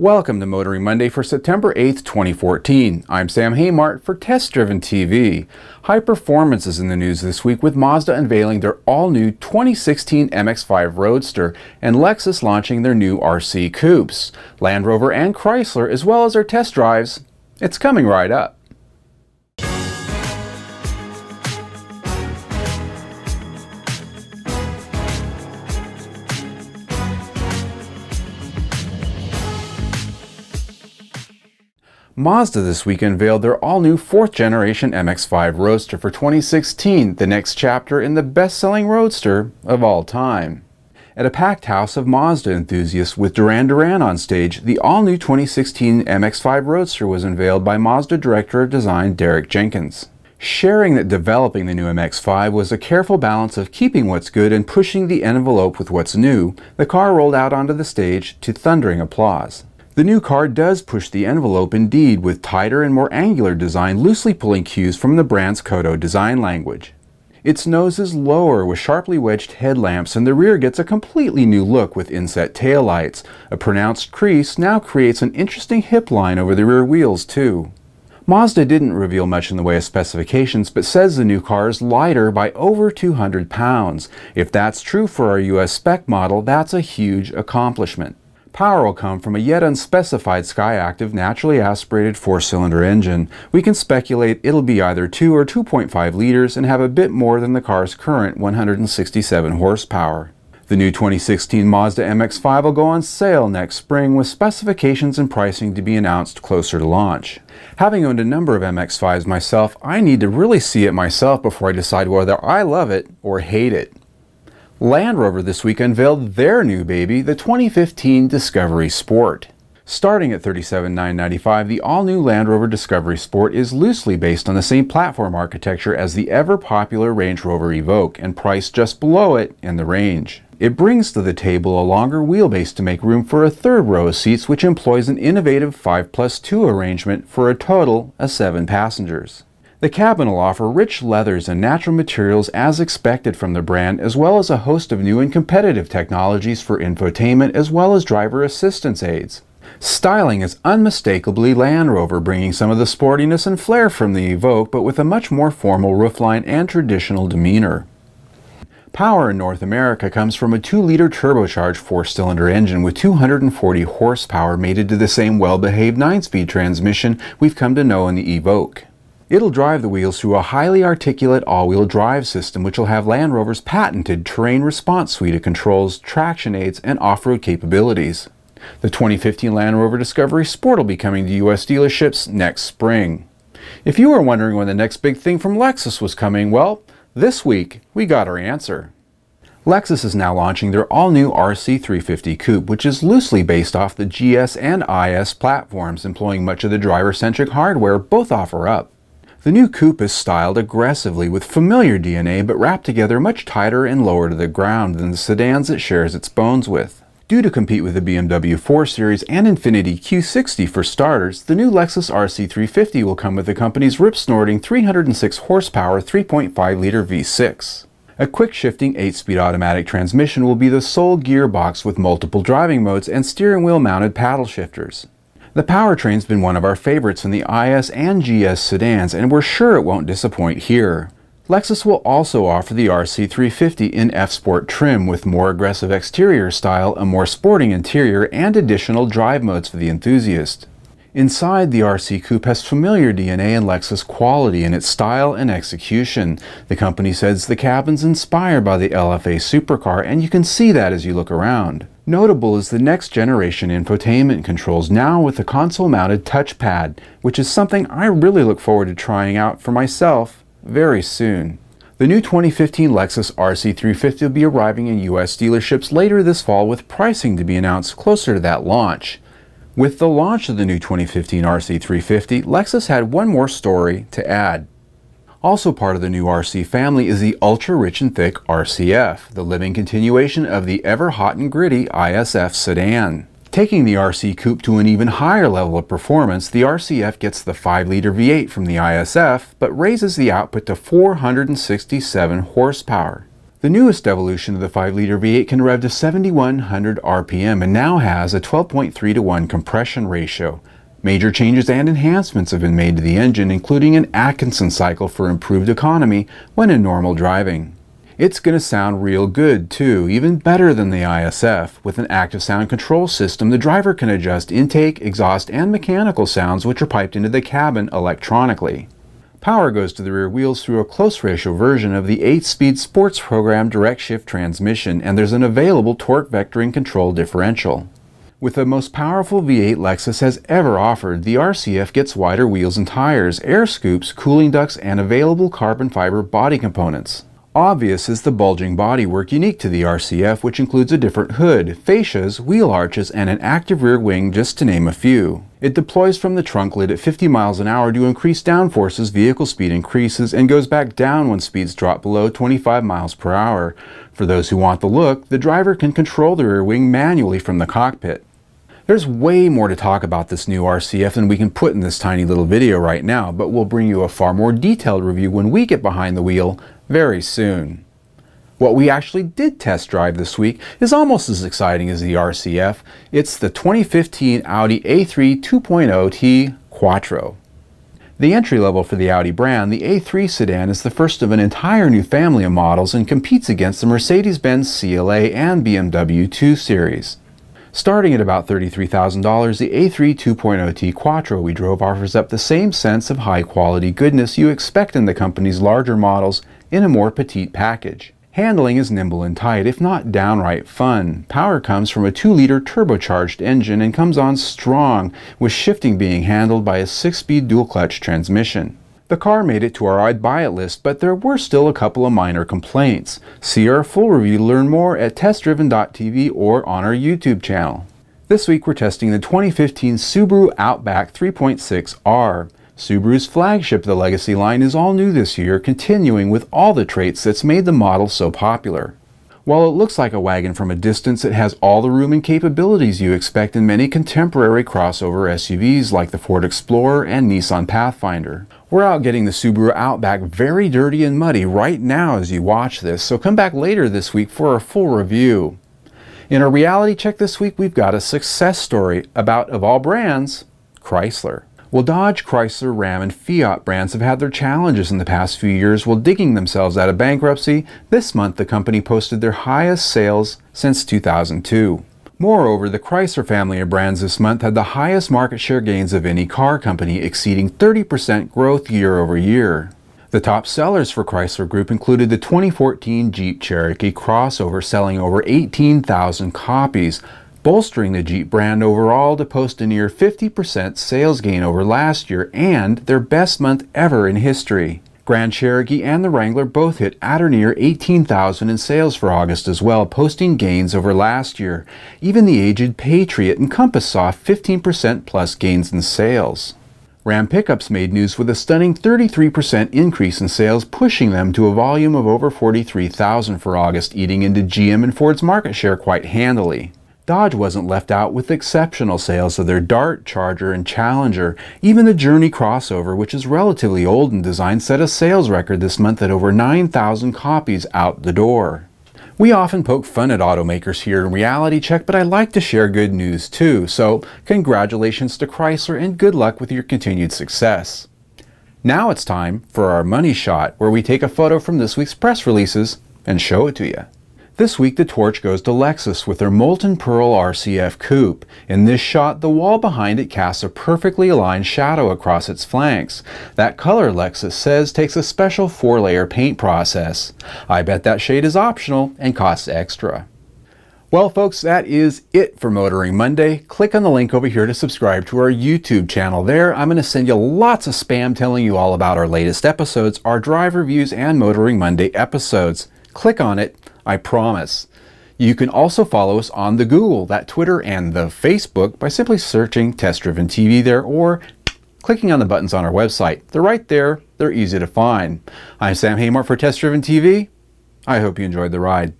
Welcome to Motoring Monday for September 8th, 2014. I'm Sam Haymart for Test Driven TV. High performance is in the news this week with Mazda unveiling their all-new 2016 MX-5 Roadster and Lexus launching their new RC coupes. Land Rover and Chrysler, as well as their test drives. It's coming right up. Mazda this week unveiled their all-new 4th generation MX-5 Roadster for 2016, the next chapter in the best-selling roadster of all time. At a packed house of Mazda enthusiasts with Duran Duran on stage, the all-new 2016 MX-5 Roadster was unveiled by Mazda Director of Design Derek Jenkins. Sharing that developing the new MX-5 was a careful balance of keeping what's good and pushing the envelope with what's new, the car rolled out onto the stage to thundering applause. The new car does push the envelope indeed, with tighter and more angular design loosely pulling cues from the brand's Kodo design language. Its nose is lower with sharply wedged headlamps, and the rear gets a completely new look with inset taillights. A pronounced crease now creates an interesting hip line over the rear wheels too. Mazda didn't reveal much in the way of specifications, but says the new car is lighter by over 200 pounds. If that's true for our US spec model, that's a huge accomplishment. Power will come from a yet unspecified Skyactiv naturally aspirated 4-cylinder engine. We can speculate it'll be either 2 or 2.5 liters and have a bit more than the car's current 167 horsepower. The new 2016 Mazda MX-5 will go on sale next spring, with specifications and pricing to be announced closer to launch. Having owned a number of MX-5s myself, I need to really see it myself before I decide whether I love it or hate it. Land Rover this week unveiled their new baby, the 2015 Discovery Sport. Starting at $37,995, the all-new Land Rover Discovery Sport is loosely based on the same platform architecture as the ever-popular Range Rover Evoque and priced just below it in the range. It brings to the table a longer wheelbase to make room for a third row of seats, which employs an innovative 5+2 arrangement for a total of 7 passengers. The cabin will offer rich leathers and natural materials as expected from the brand, as well as a host of new and competitive technologies for infotainment as well as driver assistance aids. Styling is unmistakably Land Rover, bringing some of the sportiness and flair from the Evoque, but with a much more formal roofline and traditional demeanor. Power in North America comes from a 2-liter turbocharged 4-cylinder engine with 240 horsepower mated to the same well-behaved 9-speed transmission we've come to know in the Evoque. It'll drive the wheels through a highly articulate all-wheel drive system, which will have Land Rover's patented terrain response suite of controls, traction aids, and off-road capabilities. The 2015 Land Rover Discovery Sport will be coming to US dealerships next spring. If you were wondering when the next big thing from Lexus was coming, well, this week we got our answer. Lexus is now launching their all-new RC350 Coupe, which is loosely based off the GS and IS platforms, employing much of the driver-centric hardware both offer up. The new coupe is styled aggressively with familiar DNA, but wrapped together much tighter and lower to the ground than the sedans it shares its bones with. Due to compete with the BMW 4 Series and Infiniti Q60 for starters, the new Lexus RC350 will come with the company's rip-snorting 306 horsepower 3.5-liter V6. A quick-shifting 8-speed automatic transmission will be the sole gearbox with multiple driving modes and steering wheel-mounted paddle shifters. The powertrain's been one of our favorites in the IS and GS sedans, and we're sure it won't disappoint here. Lexus will also offer the RC350 in F-Sport trim with more aggressive exterior style, a more sporting interior, and additional drive modes for the enthusiast. Inside, the RC Coupe has familiar DNA and Lexus quality in its style and execution. The company says the cabin's inspired by the LFA supercar, and you can see that as you look around. Notable is the next generation infotainment controls, now with a console-mounted touchpad, which is something I really look forward to trying out for myself very soon. The new 2015 Lexus RC350 will be arriving in US dealerships later this fall, with pricing to be announced closer to that launch. With the launch of the new 2015 RC350, Lexus had one more story to add. Also part of the new RC family is the ultra-rich and thick RCF, the living continuation of the ever-hot and gritty ISF sedan. Taking the RC Coupe to an even higher level of performance, the RCF gets the 5-liter V8 from the ISF, but raises the output to 467 horsepower. The newest evolution of the 5-liter V8 can rev to 7,100 RPM and now has a 12.3:1 compression ratio. Major changes and enhancements have been made to the engine, including an Atkinson cycle for improved economy when in normal driving. It's going to sound real good too, even better than the ISF. With an active sound control system, the driver can adjust intake, exhaust, and mechanical sounds which are piped into the cabin electronically. Power goes to the rear wheels through a close ratio version of the 8-speed sports program direct shift transmission, and there's an available torque vectoring control differential. With the most powerful V8 Lexus has ever offered, the RCF gets wider wheels and tires, air scoops, cooling ducts, and available carbon fiber body components. Obvious is the bulging bodywork unique to the RCF, which includes a different hood, fascias, wheel arches, and an active rear wing, just to name a few. It deploys from the trunk lid at 50 miles an hour to increase downforce as vehicle speed increases, and goes back down when speeds drop below 25 miles per hour. For those who want the look, the driver can control the rear wing manually from the cockpit. There's way more to talk about this new RCF than we can put in this tiny little video right now, but we'll bring you a far more detailed review when we get behind the wheel very soon. What we actually did test drive this week is almost as exciting as the RCF. It's the 2015 Audi A3 2.0T Quattro. The entry level for the Audi brand, the A3 sedan is the first of an entire new family of models and competes against the Mercedes-Benz CLA and BMW 2 Series. Starting at about $33,000, the A3 2.0T Quattro we drove offers up the same sense of high-quality goodness you expect in the company's larger models in a more petite package. Handling is nimble and tight, if not downright fun. Power comes from a 2-liter turbocharged engine and comes on strong, with shifting being handled by a 6-speed dual-clutch transmission. The car made it to our I'd Buy It list, but there were still a couple of minor complaints. See our full review to learn more at testdriven.tv or on our YouTube channel. This week we're testing the 2015 Subaru Outback 3.6R. Subaru's flagship of the Legacy line is all new this year, continuing with all the traits that's made the model so popular. While it looks like a wagon from a distance, it has all the room and capabilities you expect in many contemporary crossover SUVs like the Ford Explorer and Nissan Pathfinder. We're out getting the Subaru Outback very dirty and muddy right now as you watch this, so come back later this week for a full review. In our reality check this week, we've got a success story about, of all brands, Chrysler. Well, Dodge, Chrysler, Ram, and Fiat brands have had their challenges in the past few years while digging themselves out of bankruptcy. This month, the company posted their highest sales since 2002. Moreover, the Chrysler family of brands this month had the highest market share gains of any car company, exceeding 30% growth year over year. The top sellers for Chrysler Group included the 2014 Jeep Cherokee crossover, selling over 18,000 copies, bolstering the Jeep brand overall to post a near 50% sales gain over last year and their best month ever in history. Grand Cherokee and the Wrangler both hit at or near 18,000 in sales for August as well, posting gains over last year. Even the aged Patriot and Compass saw 15% plus gains in sales. Ram pickups made news with a stunning 33% increase in sales, pushing them to a volume of over 43,000 for August, eating into GM and Ford's market share quite handily. Dodge wasn't left out with exceptional sales of their Dart, Charger, and Challenger. Even the Journey crossover, which is relatively old in design, set a sales record this month at over 9,000 copies out the door. We often poke fun at automakers here in Reality Check, but I like to share good news too, so congratulations to Chrysler and good luck with your continued success. Now it's time for our money shot, where we take a photo from this week's press releases and show it to you. This week the torch goes to Lexus with their Molten Pearl RCF Coupe. In this shot, the wall behind it casts a perfectly aligned shadow across its flanks. That color, Lexus says, takes a special 4-layer paint process. I bet that shade is optional and costs extra. Well folks, that is it for Motoring Monday. Click on the link over here to subscribe to our YouTube channel. There, I'm going to send you lots of spam telling you all about our latest episodes, our drive reviews, and Motoring Monday episodes. Click on it. I promise. You can also follow us on the Google, that Twitter, and the Facebook by simply searching Test Driven TV there or clicking on the buttons on our website. They're right there. They're easy to find. I'm Sam Haymart for Test Driven TV. I hope you enjoyed the ride.